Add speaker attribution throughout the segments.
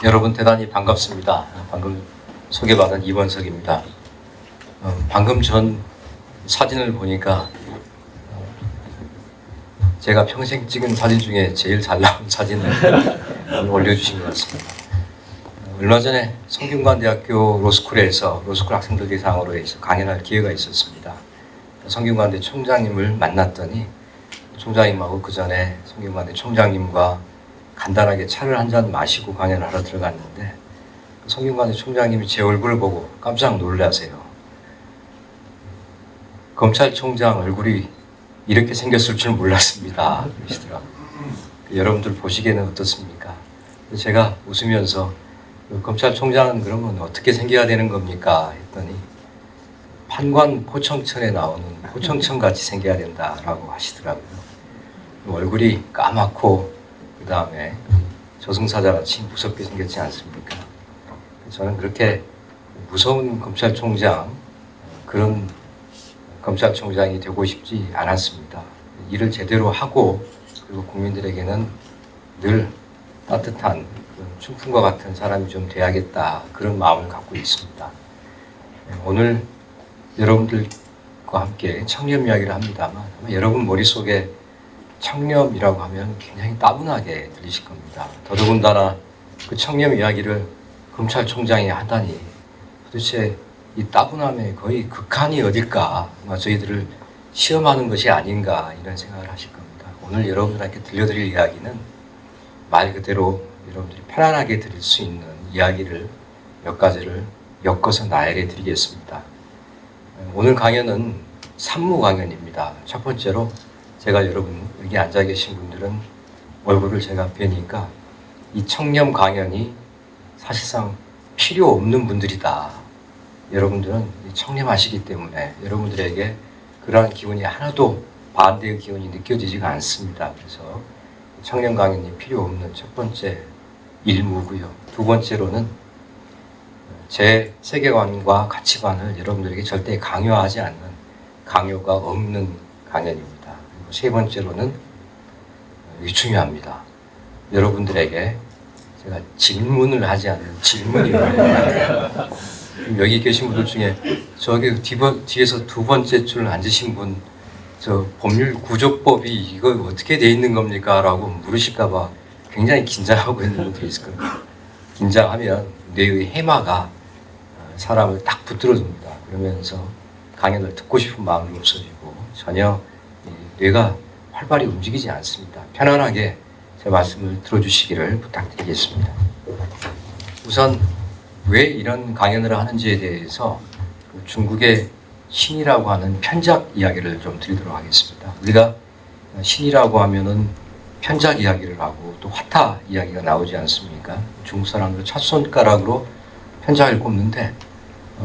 Speaker 1: 여러분 대단히 반갑습니다. 방금 소개받은 이원석입니다. 방금 전 사진을 보니까 제가 평생 찍은 사진 중에 제일 잘 나온 사진을 올려주신 것 같습니다. 얼마 전에 성균관대학교 로스쿨에서 로스쿨 학생들 대상으로 해서 강연할 기회가 있었습니다. 성균관대 총장님을 만났더니 총장님하고 그 전에 성균관대 총장님과 간단하게 차를 한 잔 마시고 강연을 하러 들어갔는데 성균관대 총장님이 제 얼굴을 보고 깜짝 놀라세요. 검찰총장 얼굴이 이렇게 생겼을 줄 몰랐습니다. 그러시더라고요. 여러분들 보시기에는 어떻습니까? 제가 웃으면서 검찰총장은 그러면 어떻게 생겨야 되는 겁니까? 했더니 판관 포청천에 나오는 포청천 같이 생겨야 된다라고 하시더라고요. 얼굴이 까맣고 그 다음에 저승사자같이 무섭게 생겼지 않습니까? 저는 그렇게 무서운 검찰총장, 그런 검찰총장이 되고 싶지 않았습니다. 일을 제대로 하고 그리고 국민들에게는 늘 따뜻한 춘풍과 같은 사람이 좀 돼야겠다, 그런 마음을 갖고 있습니다. 오늘 여러분들과 함께 청렴 이야기를 합니다만 아마 여러분 머릿속에 청렴이라고 하면 굉장히 따분하게 들리실 겁니다. 더더군다나 그 청렴 이야기를 검찰총장이 하다니 도대체 이 따분함의 거의 극한이 어딜까, 아마 저희들을 시험하는 것이 아닌가 이런 생각을 하실 겁니다. 오늘 여러분들한테 들려드릴 이야기는 말 그대로 여러분들이 편안하게 들을 수 있는 이야기를 몇 가지를 엮어서 나열해 드리겠습니다. 오늘 강연은 산무 강연입니다. 첫 번째로 제가 여러분 여기 앉아 계신 분들은 얼굴을 제가 뵈니까 이 청렴 강연이 사실상 필요 없는 분들이다. 여러분들은 청렴하시기 때문에 여러분들에게 그러한 기운이 하나도 반대의 기운이 느껴지지가 않습니다. 그래서 청렴 강연이 필요 없는 첫 번째 일무고요. 두 번째로는 제 세계관과 가치관을 여러분들에게 절대 강요하지 않는, 강요가 없는 강연입니다. 그리고 세 번째로는 중요합니다. 여러분들에게 제가 질문을 하지 않는 질문입니다. 여기 계신 분들 중에 저기 뒤에서 두 번째 줄 앉으신 분, 저 법률 구조법이 이거 어떻게 돼 있는 겁니까? 라고 물으실까봐 굉장히 긴장하고 있는 분들이 있을 겁니다. 긴장하면 뇌의 해마가 사람을 딱 붙들어줍니다. 그러면서 강연을 듣고 싶은 마음이 없어지고 전혀 뇌가 활발히 움직이지 않습니다. 편안하게 제 말씀을 들어주시기를 부탁드리겠습니다. 우선 왜 이런 강연을 하는지에 대해서 중국의 신이라고 하는 편작 이야기를 좀 드리도록 하겠습니다. 우리가 신이라고 하면은 편작 이야기를 하고 또 화타 이야기가 나오지 않습니까? 중국 사람들 첫 손가락으로 편작을 꼽는데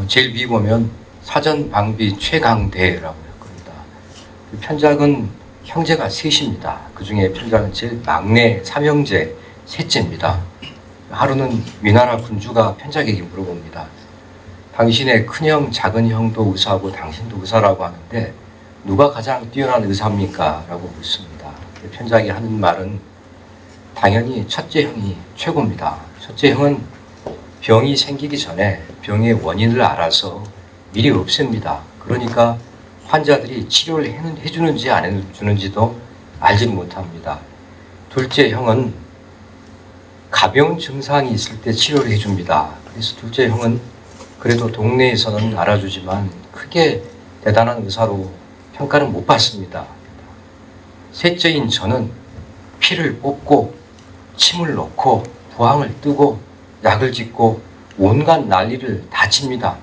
Speaker 1: 제일 위 보면 사전방비 최강대라고 할 겁니다. 그 편작은 형제가 셋입니다. 그 중에 편작은 제일 막내 삼형제 셋째입니다. 하루는 위나라 군주가 편작에게 물어봅니다. 당신의 큰형, 작은형도 의사고 당신도 의사라고 하는데 누가 가장 뛰어난 의사입니까? 라고 묻습니다. 편작이 하는 말은 당연히 첫째 형이 최고입니다. 첫째 형은 병이 생기기 전에 병의 원인을 알아서 미리 없앱니다. 그러니까 환자들이 치료를 해주는지 안 해주는지도 알지 못합니다. 둘째 형은 가벼운 증상이 있을 때 치료를 해줍니다. 그래서 둘째 형은 그래도 동네에서는 알아주지만 크게 대단한 의사로 평가를 못 받습니다. 셋째인 저는 피를 뽑고 침을 넣고 부항을 뜨고 약을 짓고 온갖 난리를 다 칩니다.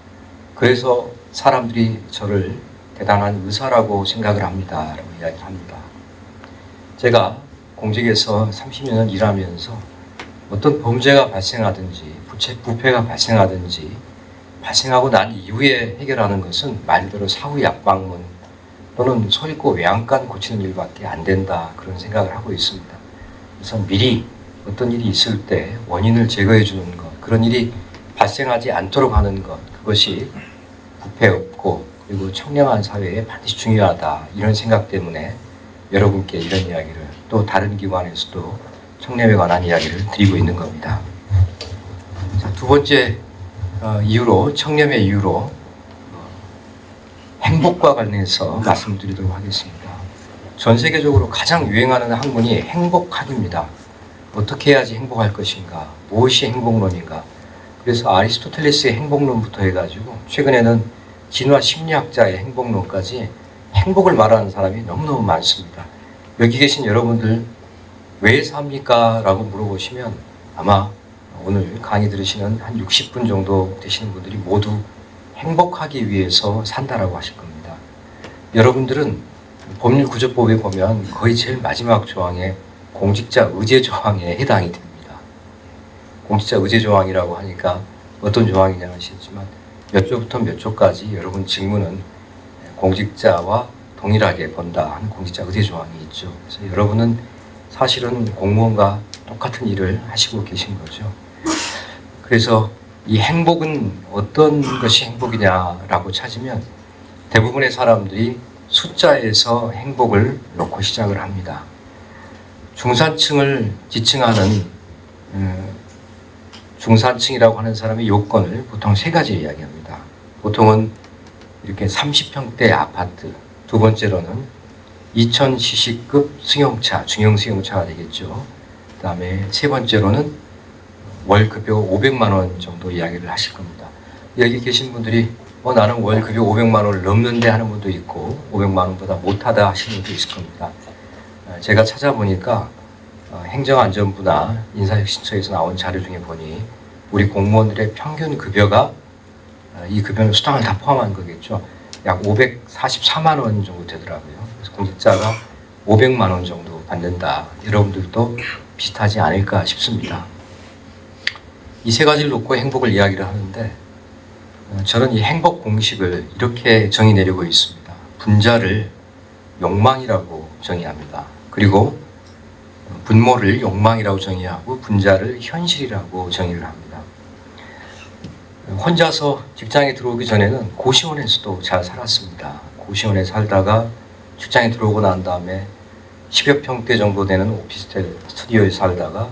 Speaker 1: 그래서 사람들이 저를 대단한 의사라고 생각을 합니다. 라고 이야기를 합니다. 제가 공직에서 30여 년 일하면서 어떤 범죄가 발생하든지 부패가 발생하든지 발생하고 난 이후에 해결하는 것은 말 그대로 사후 약방문 또는 서 있고 외양간 고치는 일밖에 안 된다, 그런 생각을 하고 있습니다. 그래서 미리 어떤 일이 있을 때 원인을 제거해 주는 것, 그런 일이 발생하지 않도록 하는 것, 그것이 부패 없고 그리고 청렴한 사회에 반드시 중요하다, 이런 생각 때문에 여러분께 이런 이야기를, 또 다른 기관에서도 청렴에 관한 이야기를 드리고 있는 겁니다. 두 번째 이유로, 청렴의 이유로 행복과 관련해서 말씀드리도록 하겠습니다. 전 세계적으로 가장 유행하는 학문이 행복학입니다. 어떻게 해야지 행복할 것인가? 무엇이 행복론인가? 그래서 아리스토텔레스의 행복론부터 해가지고 최근에는 진화 심리학자의 행복론까지 행복을 말하는 사람이 너무너무 많습니다. 여기 계신 여러분들 왜 삽니까? 라고 물어보시면 아마 오늘 강의 들으시는 한 60분 정도 되시는 분들이 모두 행복하기 위해서 산다라고 하실 겁니다. 여러분들은 법률구조법에 보면 거의 제일 마지막 조항에 공직자 의제 조항에 해당이 됩니다. 공직자 의제 조항이라고 하니까 어떤 조항이냐 하시겠지만 몇 조부터 몇 조까지 여러분 직무는 공직자와 동일하게 본다 하는 공직자 의제 조항이 있죠. 그래서 여러분은 사실은 공무원과 똑같은 일을 하시고 계신 거죠. 그래서 이 행복은 어떤 것이 행복이냐라고 찾으면 대부분의 사람들이 숫자에서 행복을 놓고 시작을 합니다. 중산층을 지칭하는 중산층이라고 하는 사람의 요건을 보통 세 가지를 이야기합니다. 보통은 이렇게 30평대 아파트, 두 번째로는 2000cc급 승용차, 중형 승용차가 되겠죠. 그 다음에 세 번째로는 월급여 500만 원 정도 이야기를 하실 겁니다. 여기 계신 분들이 나는 월급이 500만 원을 넘는데 하는 분도 있고 500만 원보다 못하다 하시는 분도 있을 겁니다. 제가 찾아보니까 행정안전부나 인사혁신처에서 나온 자료 중에 보니 우리 공무원들의 평균 급여가 이 급여는 수당을 다 포함한 거겠죠. 약 544만 원 정도 되더라고요. 그래서 공직자가 500만 원 정도 받는다. 여러분들도 비슷하지 않을까 싶습니다. 이 세 가지를 놓고 행복을 이야기를 하는데 저는 이 행복 공식을 이렇게 정의 내리고 있습니다. 분자를 욕망이라고 정의합니다. 그리고 분모를 욕망이라고 정의하고 분자를 현실이라고 정의를 합니다. 혼자서 직장에 들어오기 전에는 고시원에서도 잘 살았습니다. 고시원에 살다가 직장에 들어오고 난 다음에 10여 평대 정도 되는 오피스텔 스튜디오에 살다가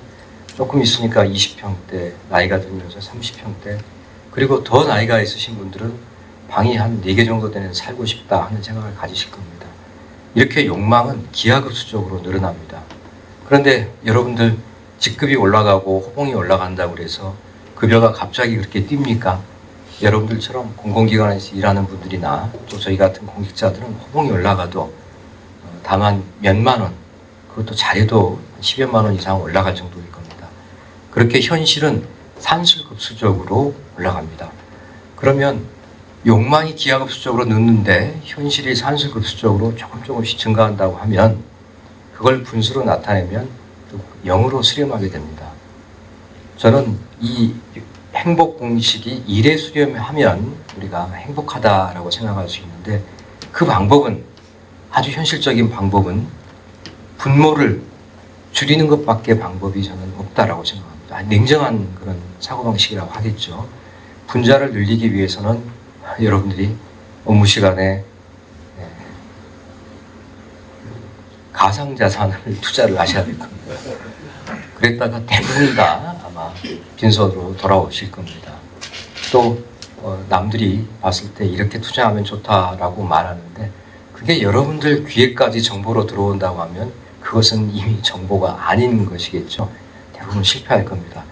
Speaker 1: 조금 있으니까 20평대, 나이가 들면서 30평대, 그리고 더 나이가 있으신 분들은 방이 한 4개 정도 되는 살고 싶다 하는 생각을 가지실 겁니다. 이렇게 욕망은 기하급수적으로 늘어납니다. 그런데 여러분들 직급이 올라가고 호봉이 올라간다고 그래서 급여가 갑자기 그렇게 뜁니까? 여러분들처럼 공공기관에서 일하는 분들이나 또 저희 같은 공직자들은 호봉이 올라가도 다만 몇만 원, 그것도 잘해도 10여만 원 이상 올라갈 정도일 겁니다. 그렇게 현실은 산술급수적으로 올라갑니다. 그러면 욕망이 기하급수적으로 늦는데 현실이 산술급수적으로 조금씩 증가한다고 하면 그걸 분수로 나타내면 0으로 수렴하게 됩니다. 저는 이 행복 공식이 1에 수렴하면 우리가 행복하다라고 생각할 수 있는데 그 방법은 아주 현실적인 방법은 분모를 줄이는 것밖에 방법이 저는 없다라고 생각합니다. 냉정한 그런 사고방식이라고 하겠죠. 분자를 늘리기 위해서는 여러분들이 업무 시간에 가상자산을 투자를 하셔야 될 겁니다. 그랬다가 대부분 다 아마 빈손으로 돌아오실 겁니다. 또 남들이 봤을 때 이렇게 투자하면 좋다라고 말하는데 그게 여러분들 귀에까지 정보로 들어온다고 하면 그것은 이미 정보가 아닌 것이겠죠. 대부분 실패할 겁니다.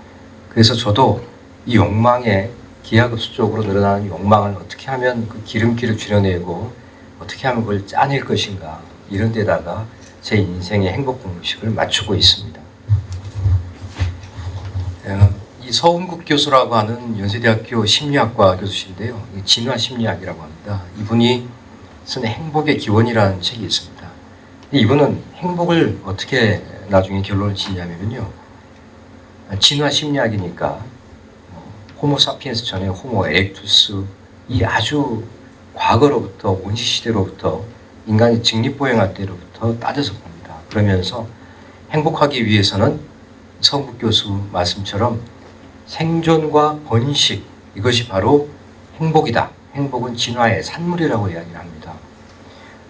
Speaker 1: 그래서 저도 이 욕망에 기하급수적으로 늘어나는 욕망을 어떻게 하면 그 기름기를 줄여내고 어떻게 하면 그걸 짜낼 것인가 이런 데다가 제 인생의 행복 공식을 맞추고 있습니다. 이 서운국 교수라고 하는 연세대학교 심리학과 교수신데요. 진화 심리학이라고 합니다. 이분이 쓴 행복의 기원이라는 책이 있습니다. 이분은 행복을 어떻게 나중에 결론을 짓냐면요. 진화 심리학이니까 호모 사피엔스 전에 호모 에렉투스 이 아주 과거로부터 원시 시대로부터 인간이 직립보행할 때로부터 따져서 봅니다. 그러면서 행복하기 위해서는 서운국 교수 말씀처럼 생존과 번식 이것이 바로 행복이다. 행복은 진화의 산물이라고 이야기를 합니다.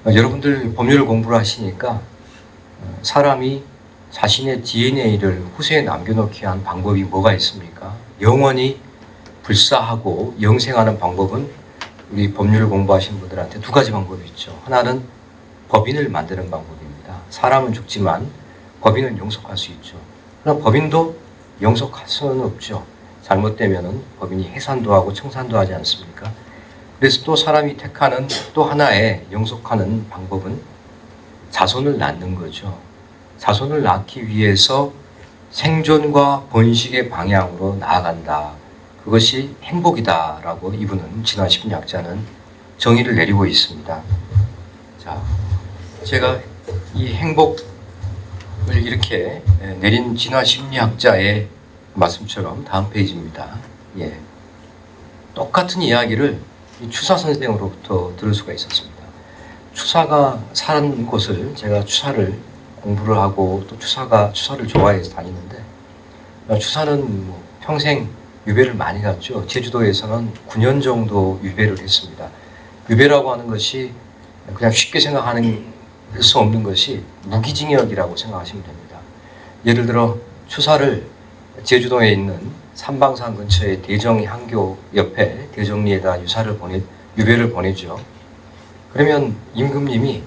Speaker 1: 여러분들 법률 공부를 하시니까 사람이 자신의 DNA를 후세에 남겨놓기 위한 방법이 뭐가 있습니까? 영원히 불사하고 영생하는 방법은 우리 법률을 공부하시는 분들한테 두 가지 방법이 있죠. 하나는 법인을 만드는 방법입니다. 사람은 죽지만 법인은 영속할 수 있죠. 그러나 법인도 영속할 수는 없죠. 잘못되면은 법인이 해산도 하고 청산도 하지 않습니까? 그래서 또 사람이 택하는 또 하나의 영속하는 방법은 자손을 낳는 거죠. 자손을 낳기 위해서 생존과 번식의 방향으로 나아간다. 그것이 행복이다라고 이분은 진화 심리학자는 정의를 내리고 있습니다. 자, 제가 이 행복을 이렇게 내린 진화 심리학자의 말씀처럼 다음 페이지입니다. 예. 똑같은 이야기를 추사 선생으로부터 들을 수가 있었습니다. 추사가 사는 곳을 제가 추사를 공부를 하고 또 추사를 좋아해서 다니는데 추사는 뭐 평생 유배를 많이 갔죠. 제주도에서는 9년 정도 유배를 했습니다. 유배라고 하는 것이 그냥 쉽게 생각하는 수 없는 것이 무기징역이라고 생각하시면 됩니다. 예를 들어 추사를 제주도에 있는 삼방산 근처의 대정향교 옆에 대정리에다 유배를 보내죠. 그러면 임금님이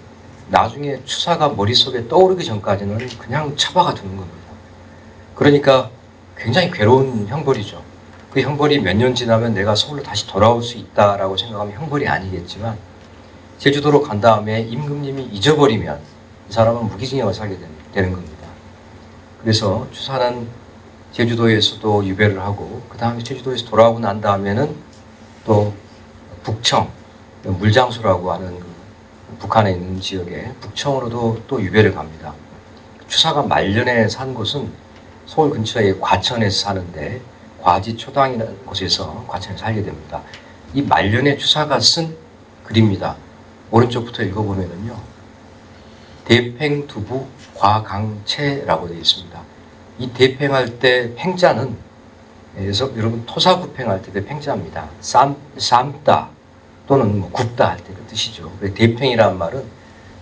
Speaker 1: 나중에 추사가 머릿속에 떠오르기 전까지는 그냥 처박아 두는 겁니다. 그러니까 굉장히 괴로운 형벌이죠. 그 형벌이 몇 년 지나면 내가 서울로 다시 돌아올 수 있다라고 생각하면 형벌이 아니겠지만 제주도로 간 다음에 임금님이 잊어버리면 이 사람은 무기징역을 살게 되는 겁니다. 그래서 추사는 제주도에서도 유배를 하고 그 다음에 제주도에서 돌아오고 난 다음에는 또 북청, 물장수라고 하는 북한에 있는 지역에 북청으로도 또 유배를 갑니다. 추사가 말년에 산 곳은 서울 근처의 과천에서 사는데 과지초당이라는 곳에서 과천에 살게 됩니다. 이 말년에 추사가 쓴 글입니다. 오른쪽부터 읽어보면요. 대팽두부 과강체라고 되어 있습니다. 이 대팽할 때 팽자는 그래서 여러분 토사구팽할 때 팽자입니다. 삶다 또는 뭐 굽다 할 때 그 뜻이죠. 대팽이란 말은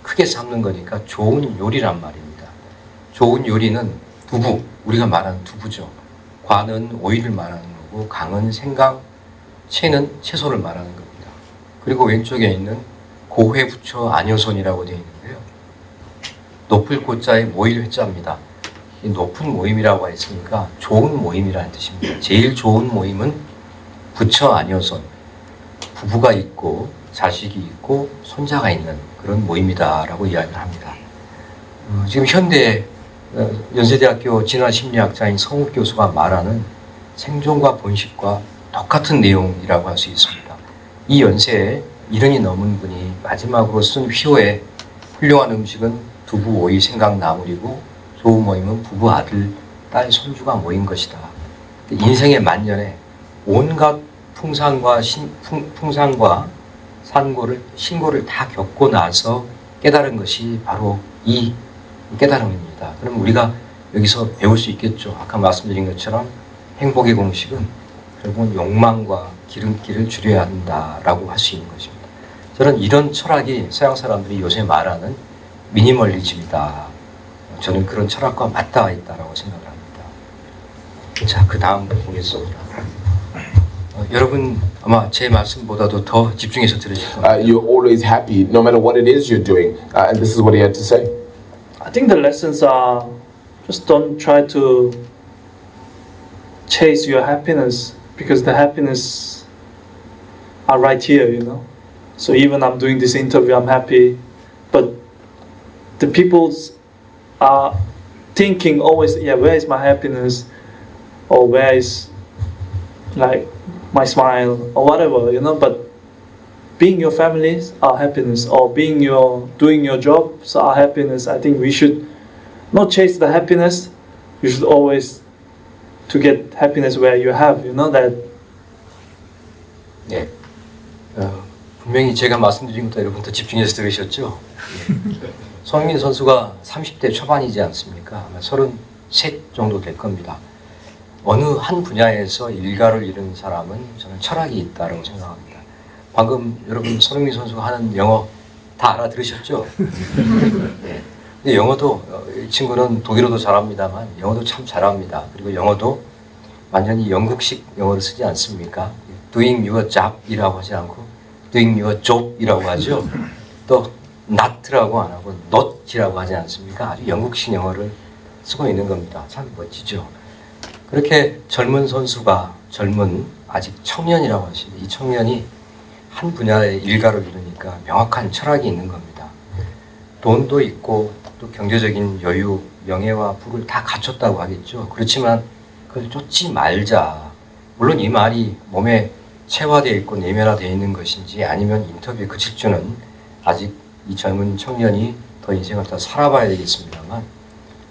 Speaker 1: 크게 삶는 거니까 좋은 요리란 말입니다. 좋은 요리는 두부, 우리가 말하는 두부죠. 과는 오이를 말하는 거고 강은 생강, 채는 채소를 말하는 겁니다. 그리고 왼쪽에 있는 고회부처 안효선이라고 되어 있는데요. 높을 고자에 모일 회자입니다. 이 높은 모임이라고 했으니까 좋은 모임이라는 뜻입니다. 제일 좋은 모임은 부처 안효선, 부부가 있고 자식이 있고 손자가 있는 그런 모임이다라고 이야기를 합니다. 지금 현대 연세대학교 진화심리학자인 성욱 교수가 말하는 생존과 번식과 똑같은 내용이라고 할 수 있습니다. 이 연세에 70이 넘은 분이 마지막으로 쓴 휘호에 훌륭한 음식은 두부, 오이, 생강, 나물이고 좋은 모임은 부부, 아들, 딸, 손주가 모인 것이다. 인생의 만년에 온갖 풍상과 신고를 다 겪고 나서 깨달은 것이 바로 이 깨달음입니다. 그럼 우리가 여기서 배울 수 있겠죠. 아까 말씀드린 것처럼 행복의 공식은 결국은 욕망과 기름기를 줄여야 한다라고 할 수 있는 것입니다. 저는 이런 철학이 서양 사람들이 요새 말하는 미니멀리즘이다. 저는 그런 철학과 맞닿아 있다라고 생각을 합니다. 자, 그 다음 보겠습니다. 여러분 아마 제 말씀보다도 더 집중해서 들으실 겁니다.
Speaker 2: You're always happy no matter what it is you're doing. And this is what he had to say.
Speaker 3: I think the lessons are just don't try to chase your happiness because the happiness are right here, you know. So even I'm doing this interview, I'm happy, but the people's are thinking always, yeah, where is my happiness, or where is like my smile or whatever, you know. But being your families are happiness, or doing your jobs are happiness. I think we should not chase the happiness. You should always to get happiness where you have, you know that.
Speaker 1: 네, 분명히 제가 말씀드린 것도 여러분 더 집중해서 들으셨죠? 손흥민 선수가 30대 초반이지 않습니까? 아마 33 정도 될 겁니다. 어느 한 분야에서 일가를 이룬 사람은 저는 철학이 있다고 생각합니다. 방금 여러분 손흥민 선수가 하는 영어 다 알아들으셨죠? 네. 근데 영어도 이 친구는 독일어도 잘합니다만 영어도 참 잘합니다. 그리고 영어도 완전히 영국식 영어를 쓰지 않습니까? doing your job이라고 하지 않고 doing your job이라고 하죠. 또 not라고 안 하고 not이라고 하지 않습니까? 아주 영국식 영어를 쓰고 있는 겁니다. 참 멋지죠. 그렇게 젊은 선수가 젊은 아직 청년이라고 하시는데 이 청년이 한 분야의 일가를 이루니까 명확한 철학이 있는 겁니다. 돈도 있고 또 경제적인 여유, 명예와 부를 다 갖췄다고 하겠죠. 그렇지만 그걸 쫓지 말자. 물론 이 말이 몸에 체화되어 있고 내면화되어 있는 것인지 아니면 인터뷰에 그칠 줄은 아직 이 젊은 청년이 더 인생을 더 살아봐야 되겠습니다만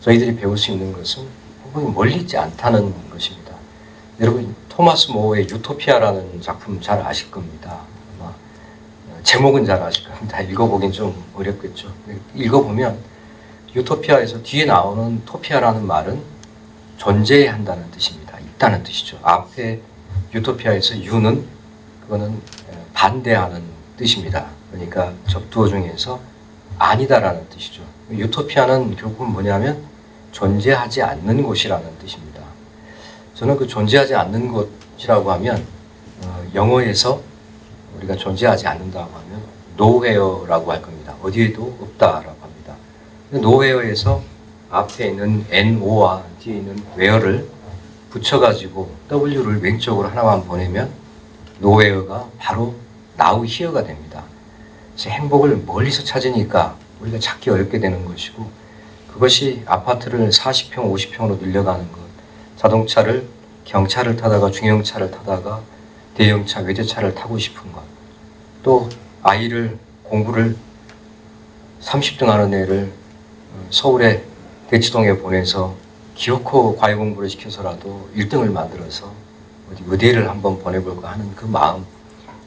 Speaker 1: 저희들이 배울 수 있는 것은 행복이 멀리 있지 않다는 것입니다. 여러분 토마스 모어의 유토피아라는 작품 잘 아실 겁니다. 아마 제목은 잘 아실 겁니다. 읽어보긴 좀 어렵겠죠. 읽어보면 유토피아에서 뒤에 나오는 토피아라는 말은 존재해야 한다는 뜻입니다. 있다는 뜻이죠. 앞에 유토피아에서 유는 그거는 반대하는 뜻입니다. 그러니까 접두어 중에서 아니다라는 뜻이죠. 유토피아는 결국은 뭐냐면 존재하지 않는 곳이라는 뜻입니다. 저는 그 존재하지 않는 곳이라고 하면 영어에서 우리가 존재하지 않는다고 하면 nowhere라고 할 겁니다. 어디에도 없다라고 합니다. nowhere에서 앞에 있는 no와 뒤에 있는 where를 붙여가지고 w를 왼쪽으로 하나만 보내면 nowhere가 바로 now here가 됩니다. 그래서 행복을 멀리서 찾으니까 우리가 찾기 어렵게 되는 것이고 그것이 아파트를 40평, 50평으로 늘려가는 것, 자동차를 경차를 타다가 중형차를 타다가 대형차, 외제차를 타고 싶은 것, 또 아이를 공부를 30등 하는 애를 서울의 대치동에 보내서 기어코 과외 공부를 시켜서라도 1등을 만들어서 어디 의대를 한번 보내볼까 하는 그 마음,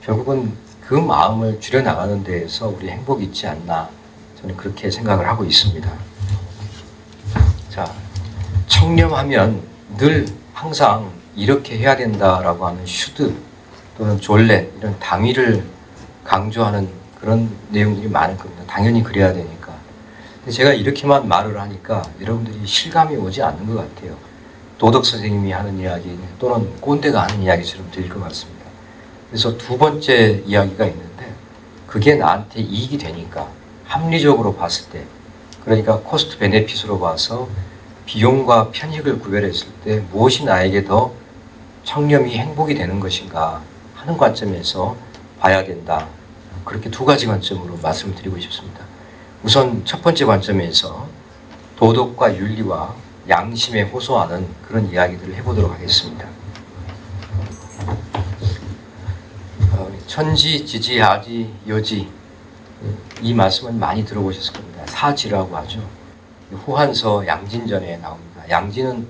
Speaker 1: 결국은 그 마음을 줄여나가는 데에서 우리 행복이 있지 않나 저는 그렇게 생각을 하고 있습니다. 자, 청렴하면 늘 항상 이렇게 해야 된다라고 하는 슈드 또는 졸레 이런 당위를 강조하는 그런 내용들이 많을 겁니다. 당연히 그래야 되니까. 근데 제가 이렇게만 말을 하니까 여러분들이 실감이 오지 않는 것 같아요. 도덕 선생님이 하는 이야기 또는 꼰대가 하는 이야기처럼 들릴 것 같습니다. 그래서 두 번째 이야기가 있는데 그게 나한테 이익이 되니까 합리적으로 봤을 때 그러니까 코스트 베네핏으로 봐서 비용과 편익을 구별했을 때 무엇이 나에게 더 청렴이 행복이 되는 것인가 하는 관점에서 봐야 된다. 그렇게 두 가지 관점으로 말씀을 드리고 싶습니다. 우선 첫 번째 관점에서 도덕과 윤리와 양심에 호소하는 그런 이야기들을 해보도록 하겠습니다. 천지, 지지, 아지, 여지 이 말씀은 많이 들어보셨을 겁니다. 사지라고 하죠. 후한서 양진전에 나옵니다. 양진은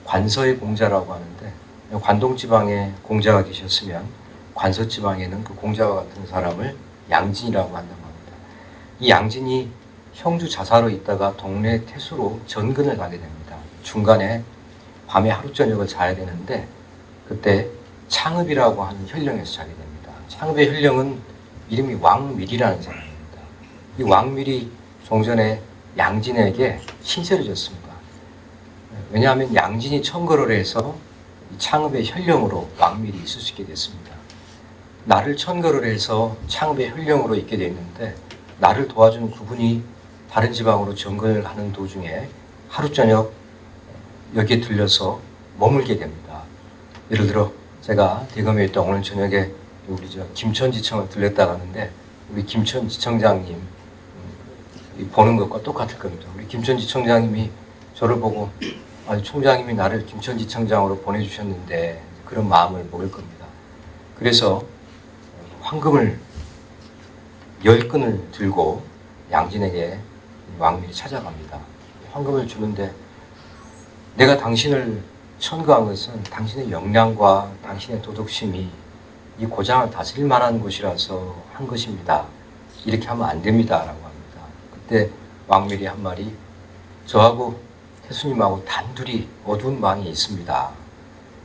Speaker 1: 관서의 공자라고 하는데 관동지방에 공자가 계셨으면 관서지방에는 그 공자와 같은 사람을 양진이라고 한다고 합니다. 이 양진이 형주 자사로 있다가 동네 태수로 전근을 가게 됩니다. 중간에 밤에 하루 저녁을 자야 되는데 그때 창읍이라고 하는 현령에서 자게 됩니다. 창읍의 현령은 이름이 왕밀이라는 사람입니다. 이 왕밀이 종전에 양진에게 신세를 졌습니다. 왜냐하면 양진이 청거를 해서 이 창읍의 현령으로 왕밀이 있을 수 있게 됐습니다. 나를 천거를 해서 창읍의 현령으로 있게 됐는데 나를 도와준 그분이 다른 지방으로 정거를 하는 도중에 하루 저녁 여기에 들려서 머물게 됩니다. 예를 들어 제가 대검에 있다 오늘 저녁에 우리 김천지청을 들렸다 가는데 우리 김천지청장님 보는 것과 똑같을 겁니다. 우리 김천지청장님이 저를 보고 아니 총장님이 나를 김천지청장으로 보내주셨는데 그런 마음을 먹을 겁니다. 그래서 황금을 10근을 들고 양진에게 왕밀이 찾아갑니다. 황금을 주는데 내가 당신을 천거한 것은 당신의 역량과 당신의 도덕심이 이 고장을 다스릴 만한 곳이라서 한 것입니다. 이렇게 하면 안 됩니다. 라고 합니다. 그때 왕밀이 한 말이 저하고 태수님하고 단둘이 어두운 방이 있습니다.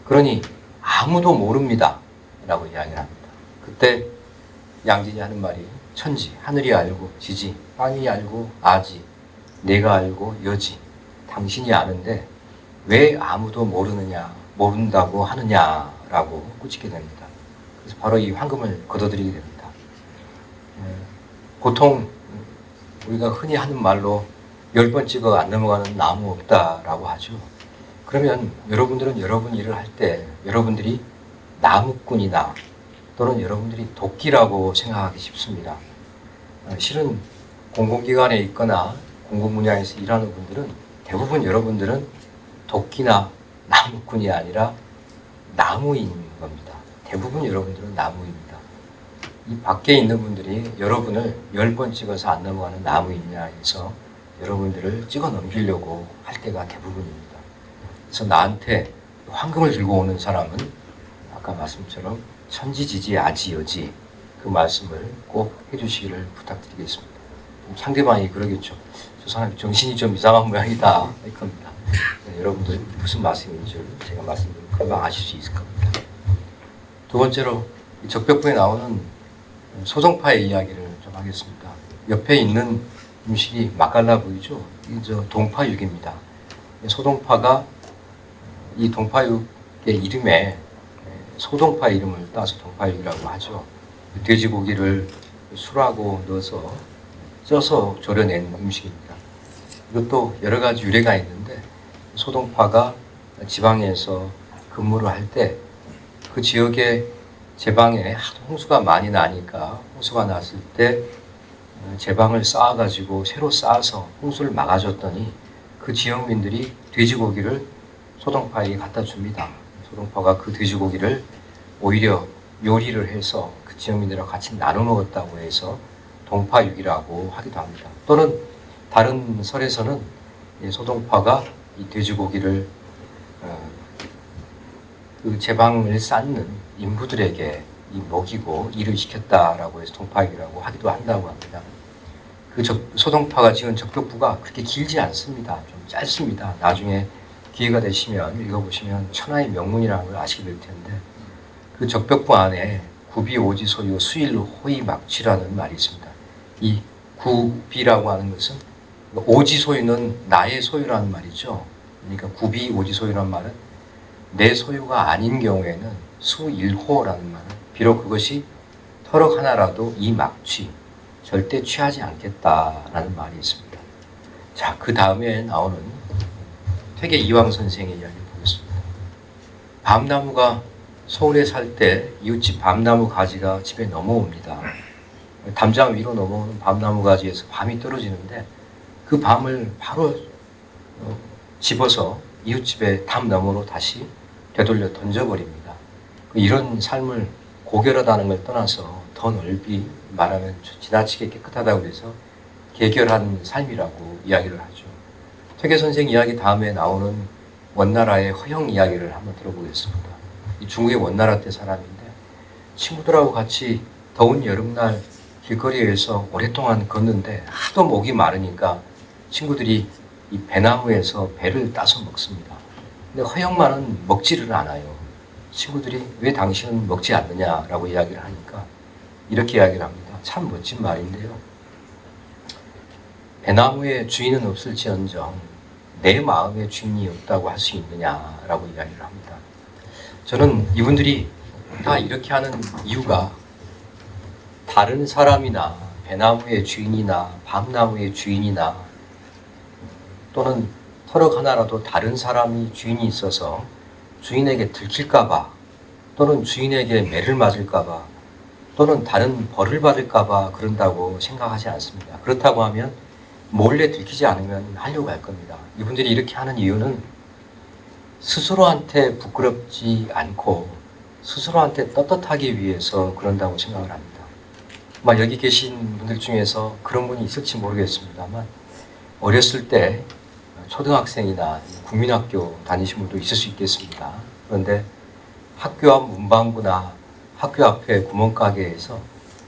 Speaker 1: 그러니 아무도 모릅니다. 라고 이야기를 합니다. 그때 양진이 하는 말이 천지, 하늘이 알고 지지, 땅이 알고 아지, 내가 알고 여지, 당신이 아는데 왜 아무도 모르느냐 모른다고 하느냐라고 꾸짖게 됩니다. 그래서 바로 이 황금을 거둬들이게 됩니다. 보통 우리가 흔히 하는 말로 10번 찍어 안 넘어가는 나무 없다라고 하죠. 그러면 여러분들은 여러분 일을 할 때 여러분들이 나무꾼이나 또는 여러분들이 도끼라고 생각하기 쉽습니다. 실은 공공기관에 있거나 공공 분야에서 일하는 분들은 대부분 여러분들은 도끼나 나무꾼이 아니라 나무인 겁니다. 대부분 여러분들은 나무입니다. 이 밖에 있는 분들이 여러분을 10번 찍어서 안 넘어가는 나무이냐 해서 여러분들을 찍어 넘기려고 할 때가 대부분입니다. 그래서 나한테 황금을 들고 오는 사람은 아까 말씀처럼 천지지지 아지여지 그 말씀을 꼭 해주시기를 부탁드리겠습니다. 상대방이 그러겠죠. 저 사람이 정신이 좀 이상한 모양이다 할 겁니다. 여러분들 무슨 말씀인지 제가 말씀드리면 금방 아실 수 있을 겁니다. 두 번째로 적벽부에 나오는 소동파의 이야기를 좀 하겠습니다. 옆에 있는 음식이 맛깔나 보이죠? 이게 동파육입니다. 소동파가 이 동파육의 이름에 소동파 이름을 따서 동파육이라고 하죠. 돼지고기를 술하고 넣어서 쪄서 졸여낸 음식입니다. 이것도 여러 가지 유래가 있는데 소동파가 지방에서 근무를 할 때 그 지역의 제방에 하도 홍수가 많이 나니까 홍수가 났을 때 제방을 쌓아가지고 새로 쌓아서 홍수를 막아줬더니 그 지역민들이 돼지고기를 소동파에게 갖다 줍니다. 소동파가 그 돼지고기를 오히려 요리를 해서 그 지역민들과 같이 나눠 먹었다고 해서 동파육이라고 하기도 합니다. 또는 다른 설에서는 소동파가 이 돼지고기를 그 제방을 쌓는 인부들에게 먹이고 일을 시켰다라고 해서 동파육이라고 하기도 한다고 합니다. 그 소동파가 지은 적벽부가 그렇게 길지 않습니다. 좀 짧습니다. 나중에 기회가 되시면 읽어보시면 천하의 명문이라는 걸 아시게 될 텐데 그 적벽부 안에 구비 오지 소유 수일 호의 막취라는 말이 있습니다. 이 구비라고 하는 것은 오지 소유는 나의 소유라는 말이죠. 그러니까 구비 오지 소유라는 말은 내 소유가 아닌 경우에는 수일호라는 말은 비록 그것이 터럭 하나라도 이 막취 절대 취하지 않겠다라는 말이 있습니다. 자, 그 다음에 나오는 퇴계 이황 선생의 이야기를 보겠습니다. 밤나무가 서울에 살 때 이웃집 밤나무 가지가 집에 넘어옵니다. 담장 위로 넘어오는 밤나무 가지에서 밤이 떨어지는데 그 밤을 바로 집어서 이웃집의 담 너머로 다시 되돌려 던져버립니다. 이런 삶을 고결하다는 걸 떠나서 더 넓이 말하면 지나치게 깨끗하다고 해서 개결한 삶이라고 이야기를 하죠. 퇴계 선생 이야기 다음에 나오는 원나라의 허영 이야기를 한번 들어보겠습니다. 이 중국의 원나라 때 사람인데 친구들하고 같이 더운 여름날 길거리에서 오랫동안 걷는데 하도 목이 마르니까 친구들이 이 배나무에서 배를 따서 먹습니다. 근데 허영만은 먹지를 않아요. 친구들이 왜 당신은 먹지 않느냐라고 이야기를 하니까 이렇게 이야기를 합니다. 참 멋진 말인데요. 배나무의 주인은 없을지언정 내 마음의 주인이 없다고 할 수 있느냐라고 이야기를 합니다. 저는 이분들이 다 이렇게 하는 이유가 다른 사람이나 배나무의 주인이나 밤나무의 주인이나 또는 터럭 하나라도 다른 사람이 주인이 있어서 주인에게 들킬까봐 또는 주인에게 매를 맞을까봐 또는 다른 벌을 받을까봐 그런다고 생각하지 않습니다. 그렇다고 하면 몰래 들키지 않으면 하려고 할 겁니다. 이분들이 이렇게 하는 이유는 스스로한테 부끄럽지 않고 스스로한테 떳떳하기 위해서 그런다고 생각을 합니다. 아마 여기 계신 분들 중에서 그런 분이 있을지 모르겠습니다만 어렸을 때 초등학생이나 국민학교 다니신 분도 있을 수 있겠습니다. 그런데 학교 앞 문방구나 학교 앞에 구멍가게에서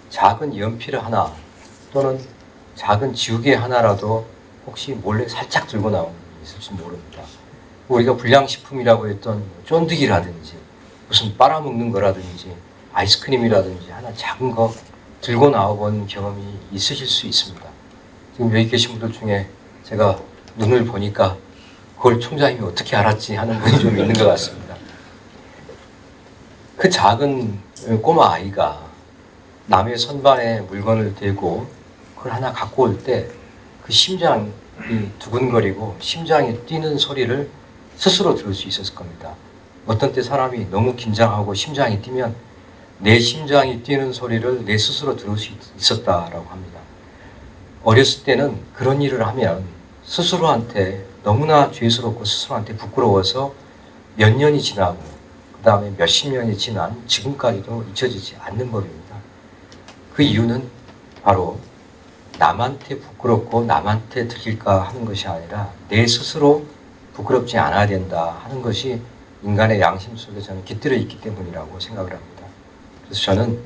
Speaker 1: 작은 연필 하나 또는 작은 지우개 하나라도 혹시 몰래 살짝 들고 나오는 분이 있을지 모릅니다. 우리가 불량식품이라고 했던 쫀득이라든지 무슨 빨아먹는 거라든지 아이스크림이라든지 하나 작은 거 들고 나와본 경험이 있으실 수 있습니다. 지금 여기 계신 분들 중에 제가 눈을 보니까 그걸 총장님이 어떻게 알았지 하는 분이 좀 있는 것 같습니다. 그 작은 꼬마 아이가 남의 선반에 물건을 대고 그걸 하나 갖고 올 때 그 심장이 두근거리고 심장이 뛰는 소리를 스스로 들을 수 있었을 겁니다. 어떤 때 사람이 너무 긴장하고 심장이 뛰면 내 심장이 뛰는 소리를 내 스스로 들을 수 있었다라고 합니다. 어렸을 때는 그런 일을 하면 스스로한테 너무나 죄스럽고 스스로한테 부끄러워서 몇 년이 지나고 그 다음에 몇십 년이 지난 지금까지도 잊혀지지 않는 법입니다. 그 이유는 바로 남한테 부끄럽고 남한테 들킬까 하는 것이 아니라 내 스스로 부끄럽지 않아야 된다 하는 것이 인간의 양심 속에 저는 깃들어 있기 때문이라고 생각을 합니다. 그래서 저는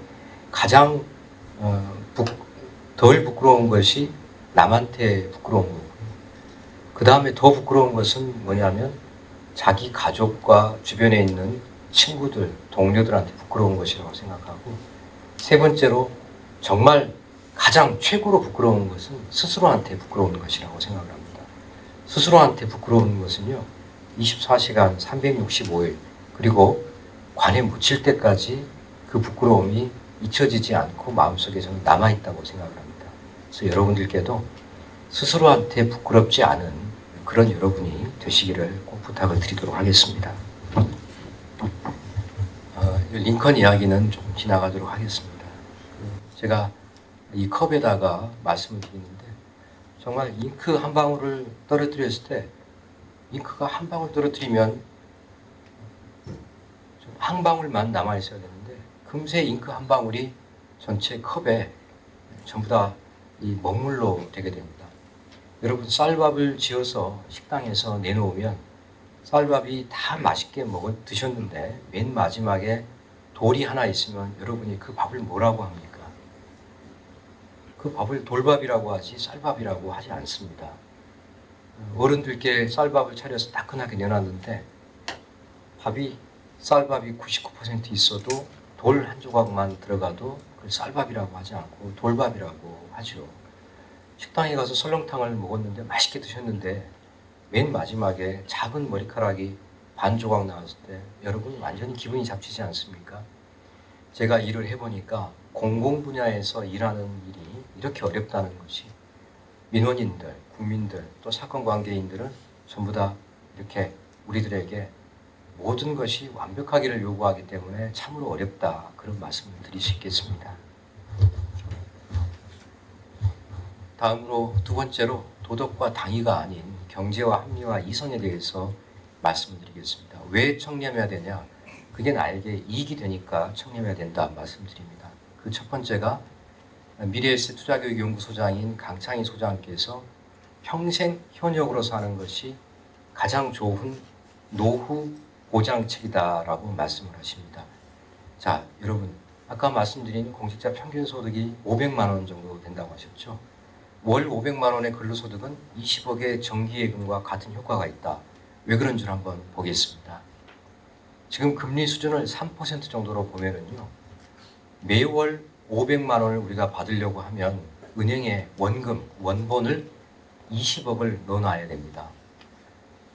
Speaker 1: 가장 덜 부끄러운 것이 남한테 부끄러운 거고요. 그 다음에 더 부끄러운 것은 뭐냐면 자기 가족과 주변에 있는 친구들, 동료들한테 부끄러운 것이라고 생각하고, 세 번째로 정말 가장 최고로 부끄러운 것은 스스로한테 부끄러운 것이라고 생각을 합니다. 스스로한테 부끄러운 것은요, 24시간 365일 그리고 관에 묻힐 때까지 그 부끄러움이 잊혀지지 않고 마음속에 저는 남아있다고 생각을 합니다. 그래서 여러분들께도 스스로한테 부끄럽지 않은 그런 여러분이 되시기를 꼭 부탁을 드리도록 하겠습니다. 링컨 이야기는 좀 지나가도록 하겠습니다. 제가 이 컵에다가 말씀을 드리는데 정말 잉크 한 방울을 떨어뜨렸을 때 잉크가 한 방울 떨어뜨리면 좀 한 방울만 남아있어야 되는데 금세 잉크 한 방울이 전체 컵에 전부 다 이 먹물로 되게 됩니다. 여러분 쌀밥을 지어서 식당에서 내놓으면 쌀밥이 다 맛있게 드셨는데 맨 마지막에 돌이 하나 있으면 여러분이 그 밥을 뭐라고 합니까? 그 밥을 돌밥이라고 하지 쌀밥이라고 하지 않습니다. 어른들께 쌀밥을 차려서 따끈하게 내놨는데 쌀밥이 99% 있어도 돌 한 조각만 들어가도 그걸 쌀밥이라고 하지 않고 돌밥이라고 하죠. 식당에 가서 설렁탕을 먹었는데 맛있게 드셨는데 맨 마지막에 작은 머리카락이 반 조각 나왔을 때 여러분 완전히 기분이 잡치지 않습니까? 제가 일을 해보니까 공공 분야에서 일하는 일이 이렇게 어렵다는 것이 민원인들, 국민들, 또 사건관계인들은 전부 다 이렇게 우리들에게 모든 것이 완벽하기를 요구하기 때문에 참으로 어렵다, 그런 말씀을 드릴 수 있겠습니다. 다음으로 두 번째로 도덕과 당위가 아닌 경제와 합리와 이성에 대해서 말씀을 드리겠습니다. 왜 청렴해야 되냐? 그게 나에게 이익이 되니까 청렴해야 된다 말씀드립니다. 그 첫 번째가 미래에셋 투자교육연구소장인 강창희 소장께서 평생 현역으로 사는 것이 가장 좋은 노후 보장책이다라고 말씀을 하십니다. 자, 여러분 아까 말씀드린 공직자 평균 소득이 500만 원 정도 된다고 하셨죠? 월 500만 원의 근로소득은 20억의 정기예금과 같은 효과가 있다. 왜 그런 줄 한번 보겠습니다. 지금 금리 수준을 3% 정도로 보면은요, 매월 500만 원을 우리가 받으려고 하면 은행에 원본을 20억을 넣어놔야 됩니다.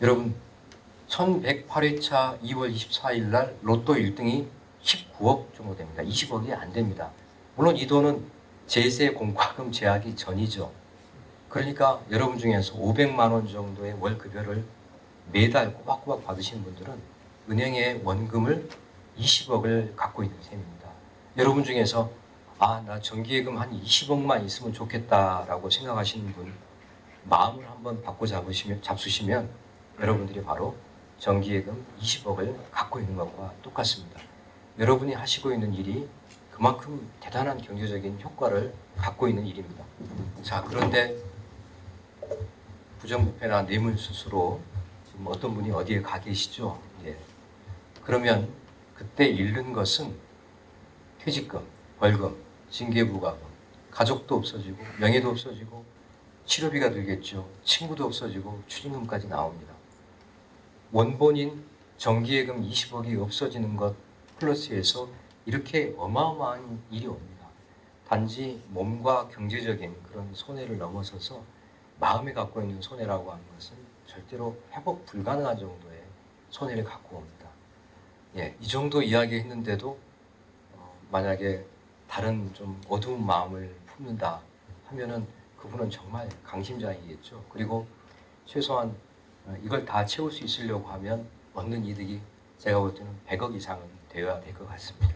Speaker 1: 여러분 1108회차 2월 24일 날 로또 1등이 19억 정도 됩니다. 20억이 안 됩니다. 물론 이 돈은 제세 공과금 제하기 전이죠. 그러니까 여러분 중에서 500만 원 정도의 월급여를 매달 꼬박꼬박 받으신 분들은 은행에 원금을 20억을 갖고 있는 셈입니다. 여러분 중에서 나 정기예금 한 20억만 있으면 좋겠다라고 생각하시는 분 마음을 한번 바꿔 잡수시면 여러분들이 바로 정기예금 20억을 갖고 있는 것과 똑같습니다. 여러분이 하시고 있는 일이 그만큼 대단한 경제적인 효과를 갖고 있는 일입니다. 자, 그런데 부정부패나 뇌물수수로 지금 어떤 분이 어디에 가 계시죠? 예. 그러면 그때 잃는 것은 퇴직금, 벌금, 징계부과금, 가족도 없어지고 명예도 없어지고 치료비가 들겠죠. 친구도 없어지고 추징금까지 나옵니다. 원본인 정기예금 20억이 없어지는 것 플러스해서 이렇게 어마어마한 일이 옵니다. 단지 몸과 경제적인 그런 손해를 넘어서서 마음에 갖고 있는 손해라고 하는 것은 절대로 회복 불가능한 정도의 손해를 갖고 옵니다. 예, 이 정도 이야기했는데도 만약에 다른 좀 어두운 마음을 품는다 하면은 그분은 정말 강심장이겠죠. 그리고 최소한 이걸 다 채울 수 있으려고 하면 얻는 이득이 제가 볼 때는 100억 이상은 되어야 될 것 같습니다.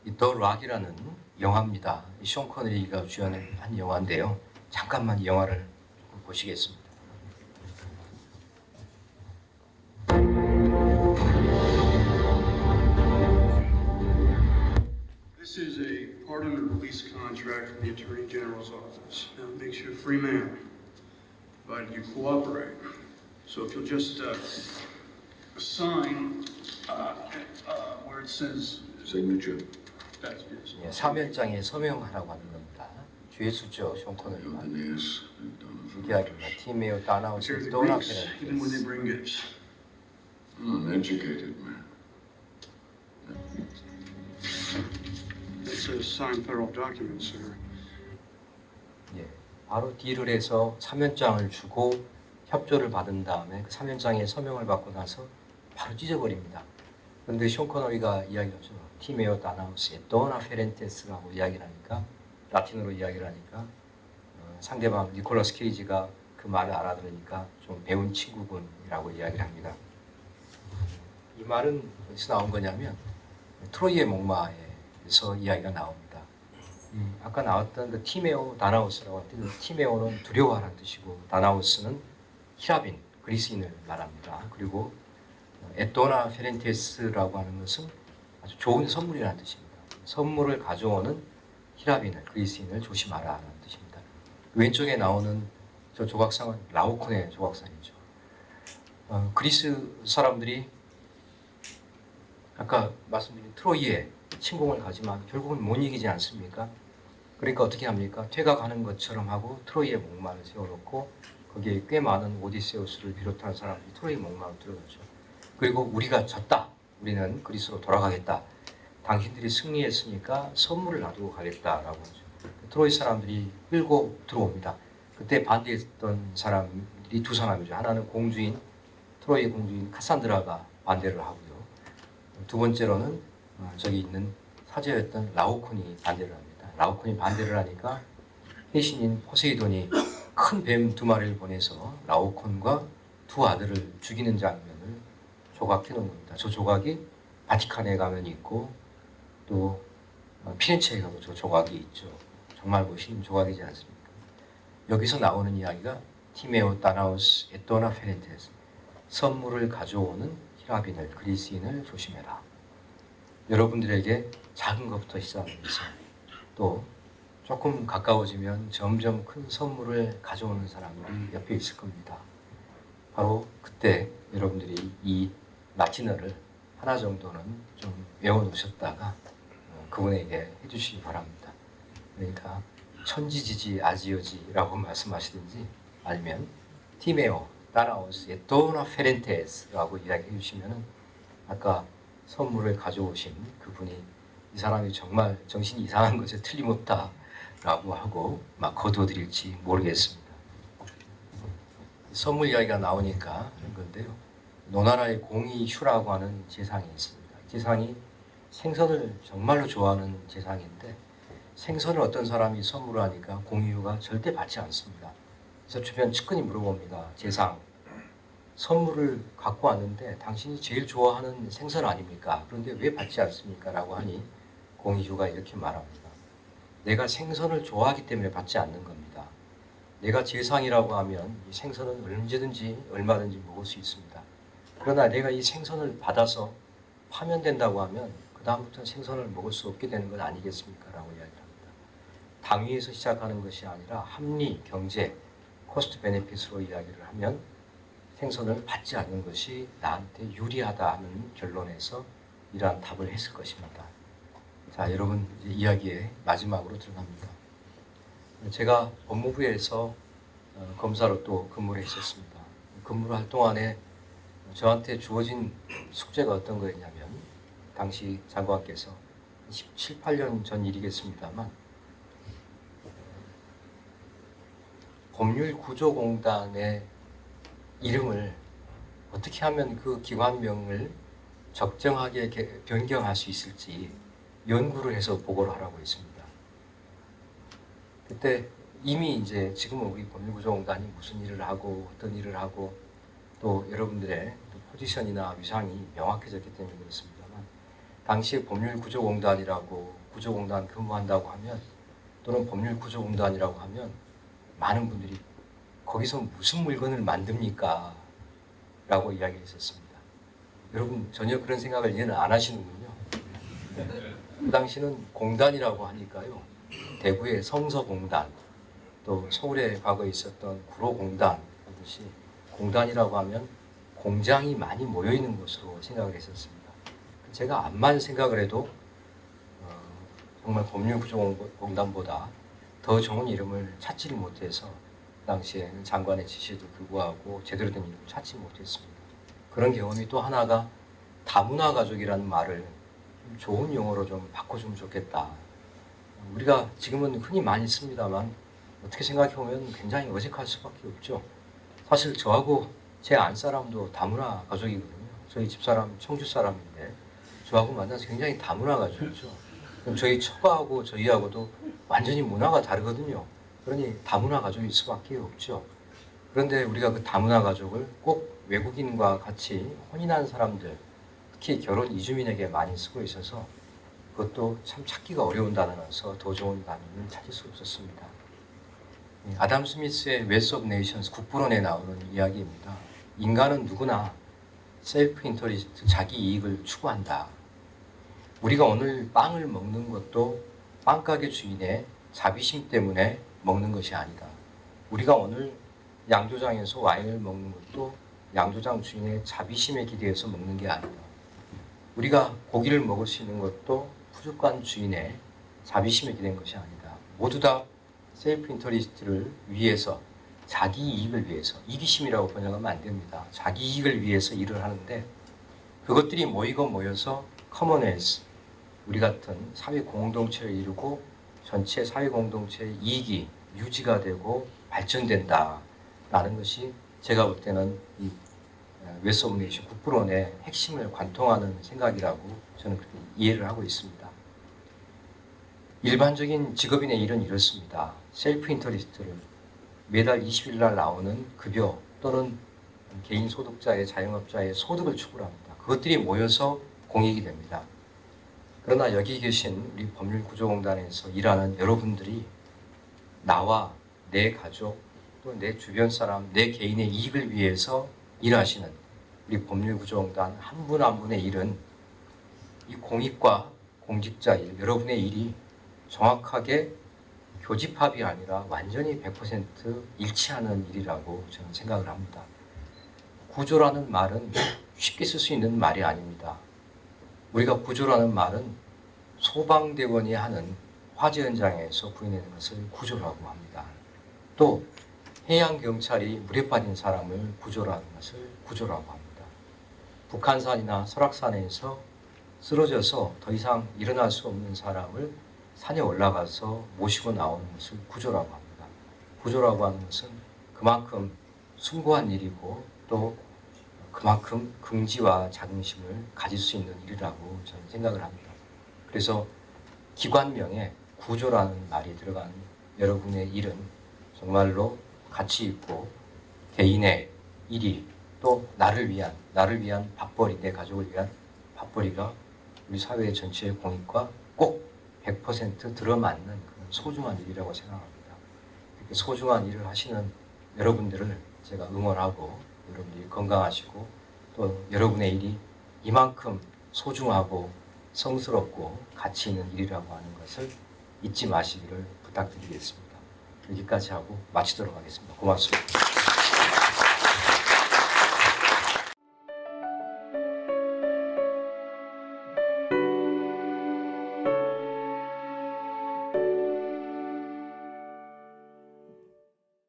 Speaker 1: 이 더 락이라는 영화입니다. 숀 코너리가 주연한 한 영화인데요. 잠깐만 이 영화를 조금 보시겠습니다.
Speaker 4: This is a pardon or release contract from the Attorney General's office. Now, it makes you a free man, provided you cooperate. So if you'll just sign where it says
Speaker 5: Signature.
Speaker 4: that's yes.
Speaker 1: 예, 사면장에 서명하라고 하는 겁니다. 죄수죠, 숀
Speaker 5: You're
Speaker 1: 코너리가.
Speaker 5: the ass. You've done it for
Speaker 1: 이야기입니다. 티메오
Speaker 4: Here
Speaker 1: 다나우스
Speaker 4: are the
Speaker 1: 또나
Speaker 4: Greeks, even when they bring gifts.
Speaker 5: an educated man.
Speaker 4: It's a signed federal document, sir.
Speaker 1: 예, 바로 딜을 해서 사면장을 주고 협조를 받은 다음에 그 사면장에 서명을 받고 나서 바로 찢어버립니다. 그런데 숀 코너리가 이야기하죠. 티메오 다나우스의 도나 페렌테스라고 이야기를 하니까 라틴어로 이야기를 하니까 상대방 니콜라스 케이지가 그 말을 알아들으니까 좀 배운 친구군이라고 이야기를 합니다. 이 말은 어디서 나온 거냐면 트로이의 목마에서 이야기가 나옵니다. 아까 나왔던 그 티메오 다나우스라고 했던 그 티메오는 두려워하는 뜻이고 다나우스는 히라빈 그리스인을 말합니다. 그리고 에토나 페렌테스라고 하는 것은 아주 좋은 선물이라는 뜻입니다. 선물을 가져오는 히라빈을 그리스인을 조심하라는 뜻입니다. 왼쪽에 나오는 저 조각상은 라오콘의 조각상이죠. 그리스 사람들이 아까 말씀드린 트로이에 침공을 가지만 결국은 못 이기지 않습니까? 그러니까 어떻게 합니까? 퇴각하는 것처럼 하고 트로이의 목마를 세워놓고 거기에 꽤 많은 오디세우스를 비롯한 사람들이 트로이 목마로 들어갔죠. 그리고 우리가 졌다. 우리는 그리스로 돌아가겠다. 당신들이 승리했으니까 선물을 놔두고 가겠다라고 하죠. 트로이 사람들이 끌고 들어옵니다. 그때 반대했던 사람들이 두 사람이죠. 하나는 공주인 트로이 공주인 카산드라가 반대를 하고요. 두 번째로는 저기 있는 사제였던 라오콘이 반대를 합니다. 라오콘이 반대를 하니까 해신인 포세이돈이 큰 뱀 두 마리를 보내서 라오콘과 두 아들을 죽이는 장면을 조각해 놓은 겁니다. 저 조각이 바티칸에 가면 있고 또 피렌체에 가도 저 조각이 있죠. 정말 멋있는 조각이지 않습니까? 여기서 나오는 이야기가 티메오 다나우스 에토나 페렌테스 선물을 가져오는 히라빈을 그리스인을 조심해라. 여러분들에게 작은 것부터 시작하면서 또 조금 가까워지면 점점 큰 선물을 가져오는 사람들이 옆에 있을 겁니다. 바로 그때 여러분들이 이 라틴어를 하나 정도는 좀 외워놓으셨다가 그분에게 해주시기 바랍니다. 그러니까 천지지지 아지어지라고 말씀하시든지 아니면 티메오 다나우스 에토나 페렌테스라고 이야기해 주시면은 아까 선물을 가져오신 그분이 이 사람이 정말 정신이 이상한 것에 틀림없다라고 하고 막 거둬들일지 모르겠습니다. 선물 이야기가 나오니까 하는 건데요. 노나라의 공이휴라고 하는 제상이 있습니다. 제상이 생선을 정말로 좋아하는 제상인데 생선을 어떤 사람이 선물을 하니까 공이휴가 절대 받지 않습니다. 그래서 주변 측근이 물어봅니다. 제상, 선물을 갖고 왔는데 당신이 제일 좋아하는 생선 아닙니까? 그런데 왜 받지 않습니까? 라고 하니 공이휴가 이렇게 말합니다. 내가 생선을 좋아하기 때문에 받지 않는 겁니다. 내가 제상이라고 하면 이 생선은 언제든지 얼마든지 먹을 수 있습니다. 그러나 내가 이 생선을 받아서 파면된다고 하면 그 다음부터는 생선을 먹을 수 없게 되는 것 아니겠습니까? 라고 이야기를 합니다. 당위에서 시작하는 것이 아니라 합리, 경제, 코스트 베네핏으로 이야기를 하면 생선을 받지 않는 것이 나한테 유리하다 하는 결론에서 이러한 답을 했을 것입니다. 자, 여러분 이제 이야기의 마지막으로 들어갑니다. 제가 법무부에서 검사로 또 근무를 했었습니다. 근무를 할 동안에 저한테 주어진 숙제가 어떤 거였냐면 당시 장관께서 17, 18년 전 일이겠습니다만 법률구조공단의 이름을 어떻게 하면 그 기관명을 적정하게 변경할 수 있을지 연구를 해서 보고를 하라고 했습니다. 그때 이미 이제 지금은 우리 법률구조공단이 무슨 일을 하고 어떤 일을 하고 또 여러분들의 포지션이나 위상이 명확해졌기 때문에 그렇습니다만, 당시에 법률구조공단이라고 구조공단 근무한다고 하면 또는 법률구조공단이라고 하면 많은 분들이 거기서 무슨 물건을 만듭니까? 라고 이야기를 했었습니다. 여러분 전혀 그런 생각을 이해는 안 하시는군요. 그 당시는 공단이라고 하니까요, 대구의 성서공단, 또 서울에 과거에 있었던 구로공단 하듯이 공단이라고 하면 공장이 많이 모여있는 곳으로 생각을 했었습니다. 제가 암만 생각을 해도 정말 법률구조공단보다 더 좋은 이름을 찾지를 못해서 당시에 장관의 지시에도 불구하고 제대로 된 이름을 찾지 못했습니다. 그런 경험이 또 하나가 다문화가족이라는 말을 좋은 용어로 좀 바꿔주면 좋겠다. 우리가 지금은 흔히 많이 씁니다만 어떻게 생각해보면 굉장히 어색할 수밖에 없죠. 사실 저하고 제 안사람도 다문화 가족이거든요. 저희 집사람 청주 사람인데 저하고 만나서 굉장히 다문화 가족이죠. 그럼 저희 처가하고 저희하고도 완전히 문화가 다르거든요. 그러니 다문화 가족일 수밖에 없죠. 그런데 우리가 그 다문화 가족을 꼭 외국인과 같이 혼인한 사람들, 특히 결혼 이주민에게 많이 쓰고 있어서 그것도 참 찾기가 어려운 단어라서 더 좋은 단어를 찾을 수 없었습니다. 아담 스미스의 웨스 오브 네이션스 국부론에 나오는 이야기입니다. 인간은 누구나 셀프 인터리스트, 자기 이익을 추구한다. 우리가 오늘 빵을 먹는 것도 빵가게 주인의 자비심 때문에 먹는 것이 아니다. 우리가 오늘 양조장에서 와인을 먹는 것도 양조장 주인의 자비심에 기대해서 먹는 게 아니다. 우리가 고기를 먹을 수 있는 것도 푸주관 주인의 자비심에 기댄 것이 아니다. 모두 다 셀프 인터리스트를 위해서, 자기 이익을 위해서, 이기심이라고 번역하면 안 됩니다. 자기 이익을 위해서 일을 하는데 그것들이 모여서 커먼웰스, 우리 같은 사회 공동체를 이루고 전체 사회 공동체의 이익이 유지가 되고 발전된다라는 것이 제가 볼 때는 이 웨스 오브 네이션 국부론의 핵심을 관통하는 생각이라고 저는 그렇게 이해를 하고 있습니다. 일반적인 직업인의 일은 이렇습니다. 셀프 인터리스트를 매달 20일 날 나오는 급여 또는 개인 소득자의 자영업자의 소득을 추구를 합니다. 그것들이 모여서 공익이 됩니다. 그러나 여기 계신 우리 법률구조공단에서 일하는 여러분들이 나와 내 가족 또 내 주변 사람, 내 개인의 이익을 위해서 일하시는 우리 법률구조공단 한 분 한 분의 일은 이 공익과 공직자 일, 여러분의 일이 정확하게 교집합이 아니라 완전히 100% 일치하는 일이라고 저는 생각을 합니다. 구조라는 말은 쉽게 쓸 수 있는 말이 아닙니다. 우리가 구조라는 말은 소방대원이 하는 화재 현장에서 구해내는 것을 구조라고 합니다. 또 해양경찰이 물에 빠진 사람을 구조라는 것을 구조라고 합니다. 북한산이나 설악산에서 쓰러져서 더 이상 일어날 수 없는 사람을 산에 올라가서 모시고 나오는 것을 구조라고 합니다. 구조라고 하는 것은 그만큼 숭고한 일이고 또 그만큼 긍지와 자긍심을 가질 수 있는 일이라고 저는 생각을 합니다. 그래서 기관명에 구조라는 말이 들어간 여러분의 일은 정말로 가치 있고 개인의 일이 또 나를 위한 밥벌이, 내 가족을 위한 밥벌이가 우리 사회 전체의 공익과 꼭 100% 들어맞는 그런 소중한 일이라고 생각합니다. 이렇게 소중한 일을 하시는 여러분들을 제가 응원하고 여러분들이 건강하시고 또 여러분의 일이 이만큼 소중하고 성스럽고 가치 있는 일이라고 하는 것을 잊지 마시기를 부탁드리겠습니다. 여기까지 하고 마치도록 하겠습니다. 고맙습니다.